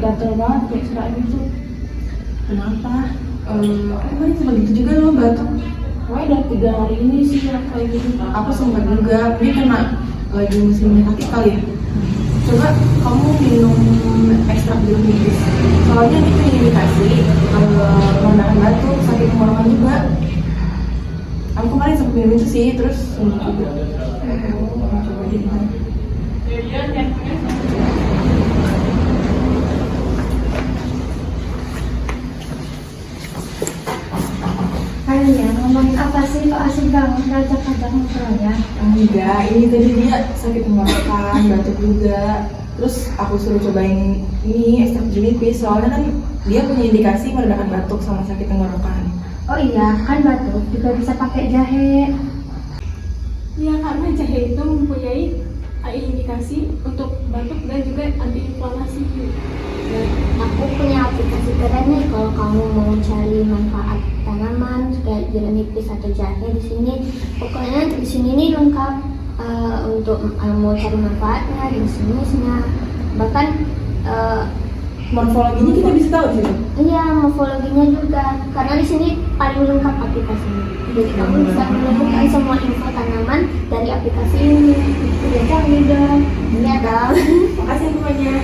gatel banget kayak serak gitu. Kenapa? Kemarin sempat gitu juga loh batuk. Pokoknya udah 3 hari ini sih yang kayak gitu. Aku sempat juga, ini kena lagi musim sakit kali ya. Coba kamu minum ekstrak jeruk nipis. Soalnya itu indikasi menahan batuk, sakit tenggorokan juga. Aku kemarin sempat minum itu sih, terus sembuh juga. Coba deh. Kalian ngomongin apa sih? Kok asik banget ngajak-ngajak ngobrolnya? Enggak, ini tadi dia sakit tenggorokan, batuk juga. Terus aku suruh cobain ini ekstrak jeruk nipis, soalnya kan dia punya indikasi meredakan batuk sama sakit tenggorokan. Oh iya, kan batuk juga bisa pakai jahe. Ya, karena jahe itu mempunyai indikasi untuk batuk dan juga antiinflamasi. Aku punya aplikasi keren nih kalau kamu mau cari manfaat tanaman kayak jeruk nipis atau jahe di sini. Pokoknya di sini nih lengkap untuk mau cari manfaatnya, jenis-jenisnya. Bahkan Morfologinya kita bisa tahu sih. iya, morfologinya juga karena di sini paling lengkap aplikasinya. Jadi kamu bisa menemukan semua info tanaman dari aplikasi ini. Udah canggih dong. Iya dong. Makasih semuanya.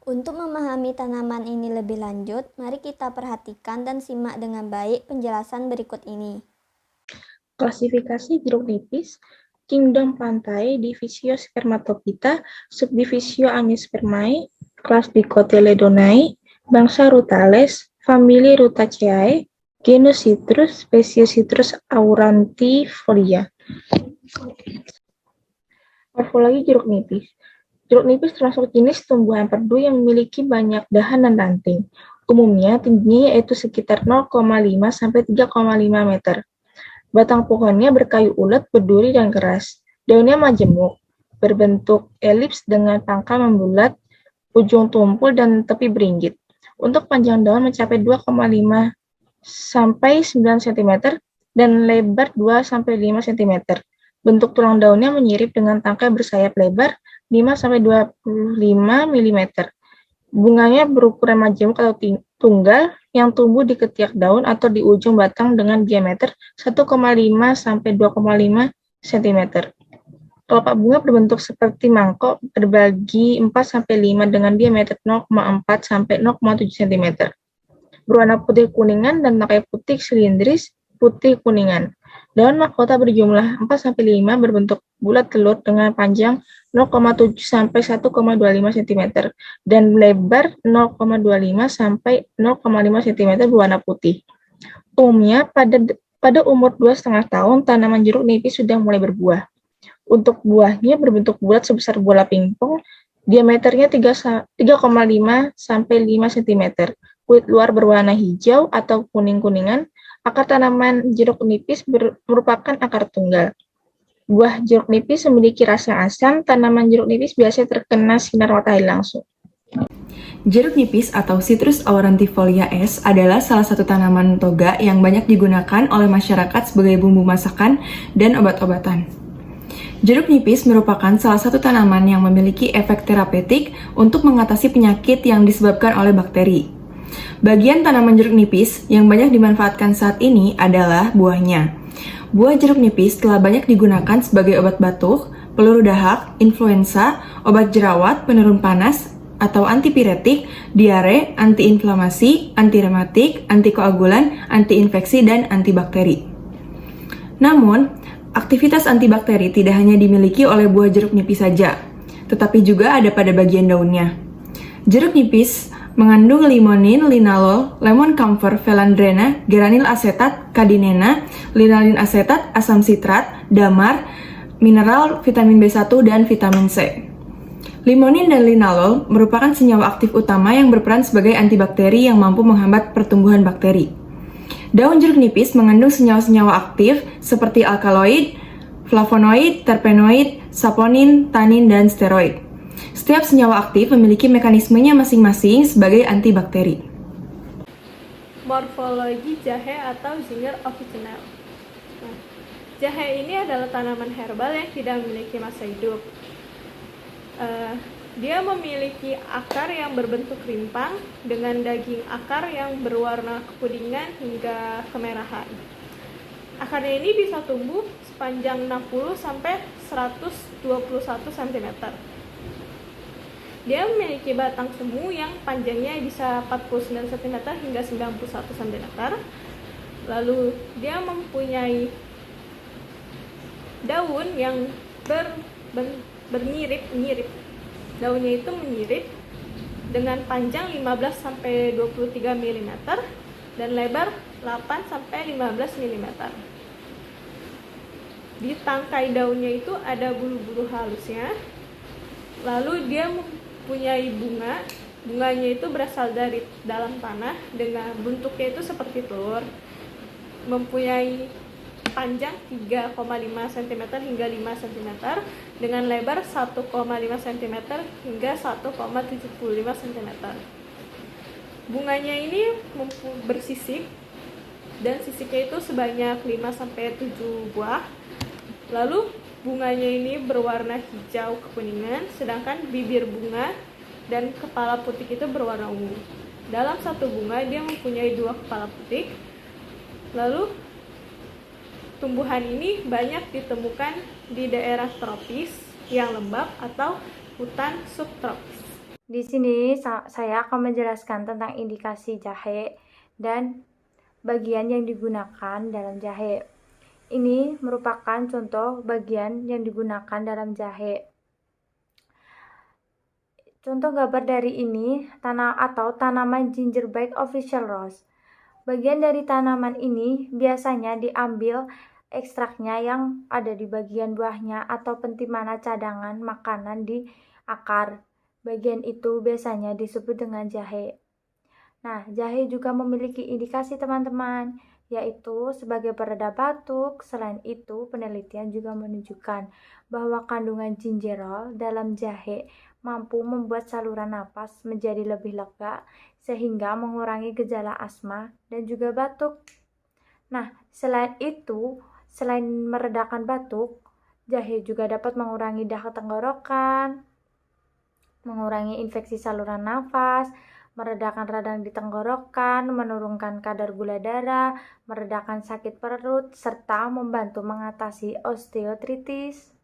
Untuk memahami tanaman ini lebih lanjut, mari kita perhatikan dan simak dengan baik penjelasan berikut ini. Klasifikasi jeruk nipis, Kingdom Plantae, Divisio Spermatophyta, Subdivisio Angiospermae, kelas Dicotyledonae, bangsa Rutales, famili Rutaceae, genus Citrus, spesies Citrus aurantifolia. Morfologi jeruk nipis. Jeruk nipis termasuk jenis tumbuhan perdu yang memiliki banyak dahan dan ranting. Umumnya tingginya yaitu sekitar 0,5 sampai 3,5 meter. Batang pohonnya berkayu ulet, berduri, dan keras. Daunnya majemuk, berbentuk elips dengan pangkal membulat, ujung tumpul, dan tepi beringgit. Untuk panjang daun mencapai 2,5 sampai 9 cm dan lebar 2 sampai 5 cm. Bentuk tulang daunnya menyirip dengan tangkai bersayap lebar 5 sampai 25 mm. Bunganya berukuran majemuk atau tunggal yang tumbuh di ketiak daun atau di ujung batang dengan diameter 1,5 sampai 2,5 cm. Kelopak bunga berbentuk seperti mangkok berbagi 4 sampai 5 dengan diameter 0,4 sampai 0,7 cm. Berwarna putih kuningan dan pakai putih silindris putih kuningan. Daun mahkota berjumlah 4 sampai 5 berbentuk bulat telur dengan panjang 0,7 sampai 1,25 cm dan lebar 0,25 sampai 0,5 cm berwarna putih. Umumnya pada umur 2,5 tahun tanaman jeruk nipis sudah mulai berbuah. Untuk buahnya berbentuk bulat sebesar bola pingpong, diameternya 3,5 sampai 5 cm. Kulit luar berwarna hijau atau kuning-kuningan. Akar tanaman jeruk nipis merupakan akar tunggal. Buah jeruk nipis memiliki rasa asam. Tanaman jeruk nipis biasanya terkena sinar matahari langsung. Jeruk nipis atau Citrus aurantifolia S adalah salah satu tanaman toga yang banyak digunakan oleh masyarakat sebagai bumbu masakan dan obat-obatan. Jeruk nipis merupakan salah satu tanaman yang memiliki efek terapeutik untuk mengatasi penyakit yang disebabkan oleh bakteri. Bagian tanaman jeruk nipis yang banyak dimanfaatkan saat ini adalah buahnya. Buah jeruk nipis telah banyak digunakan sebagai obat batuk, peluru dahak, influenza, obat jerawat, penurun panas, atau antipiretik, diare, antiinflamasi, antirematik, antikoagulan, antiinfeksi, dan antibakteri. Namun, aktivitas antibakteri tidak hanya dimiliki oleh buah jeruk nipis saja, tetapi juga ada pada bagian daunnya. Jeruk nipis mengandung limonin, linalol, lemon camphor, phellandrena, geranil asetat, kadinena, linalin asetat, asam sitrat, damar, mineral, vitamin B1, dan vitamin C. Limonin dan linalol merupakan senyawa aktif utama yang berperan sebagai antibakteri yang mampu menghambat pertumbuhan bakteri. Daun jeruk nipis mengandung senyawa-senyawa aktif seperti alkaloid, flavonoid, terpenoid, saponin, tanin, dan steroid. Setiap senyawa aktif memiliki mekanismenya masing-masing sebagai antibakteri. Morfologi jahe atau Zinger officinale. Nah, jahe ini adalah tanaman herbal yang tidak memiliki masa hidup. Dia memiliki akar yang berbentuk rimpang dengan daging akar yang berwarna kekuningan hingga kemerahan. Akarnya ini bisa tumbuh sepanjang 60 sampai 121 cm. Dia memiliki batang semu yang panjangnya bisa 49 cm hingga 91 cm. Lalu dia mempunyai daun yang bernyirip-nyirip. Daunnya itu menyirip dengan panjang 15 sampai 23 mm dan lebar 8 sampai 15 mm. Di tangkai daunnya itu ada bulu-bulu halusnya. Lalu dia mempunyai bunga. Bunganya itu berasal dari dalam tanah dengan bentuknya itu seperti telur. Mempunyai panjang 3,5 cm hingga 5 cm dengan lebar 1,5 cm hingga 1,75 cm. Bunganya ini bersisik dan sisiknya itu sebanyak 5 sampai 7 buah. Lalu bunganya ini berwarna hijau kekuningan, sedangkan bibir bunga dan kepala putik itu berwarna ungu. Dalam satu bunga dia mempunyai 2 kepala putik. Lalu tumbuhan ini banyak ditemukan di daerah tropis yang lembab atau hutan subtropis. Di sini saya akan menjelaskan tentang indikasi jahe dan bagian yang digunakan dalam jahe. Ini merupakan contoh bagian yang digunakan dalam jahe. Contoh gambar dari ini tanaman gingerbread official rose. Bagian dari tanaman ini biasanya diambil ekstraknya yang ada di bagian buahnya atau pentimana cadangan makanan di akar. Bagian itu biasanya disebut dengan jahe. Nah, jahe juga memiliki indikasi teman-teman, yaitu sebagai pereda batuk. Selain itu, penelitian juga menunjukkan bahwa kandungan gingerol dalam jahe mampu membuat saluran napas menjadi lebih lega sehingga mengurangi gejala asma dan juga batuk. Nah, selain itu, selain meredakan batuk, jahe juga dapat mengurangi dahak tenggorokan, mengurangi infeksi saluran nafas, meredakan radang di tenggorokan, menurunkan kadar gula darah, meredakan sakit perut, serta membantu mengatasi osteoartritis.